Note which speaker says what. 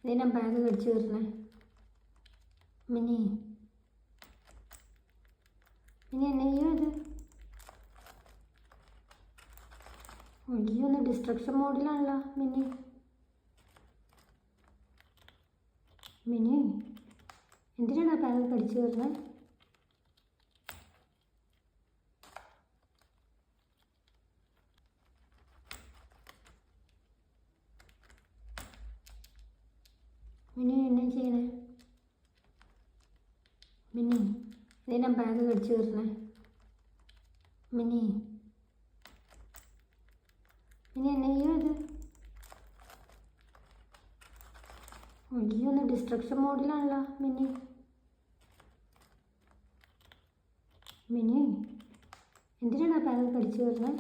Speaker 1: ഇതിനാ ബാഗ് കടിച്ചു കയറണേ. Mini mini എന്നെയ്യോ ഇത്? അയ്യോ, ഒന്ന് ഡിസ്ട്രക്ഷൻ മോഡിലാണല്ലോ മിനി. മിനി എന്തിനാണ് ആ ബാഗ് കടിച്ചു കയറണേ? മിനി എന്നാ ചെയ്യണേ? മിനി ഇതിനാ ബാഗ് കടിച്ചു കയറണേ? മിനി മിനി എന്നെയ്യോ ഇത്? അയ്യോ, ഒന്ന് ഡിസ്ട്രക്ഷൻ മോഡിലാണല്ലോ മിനി. മിനി എന്തിനാണ് ആ ബാഗ് കടിച്ചു കയറണേ?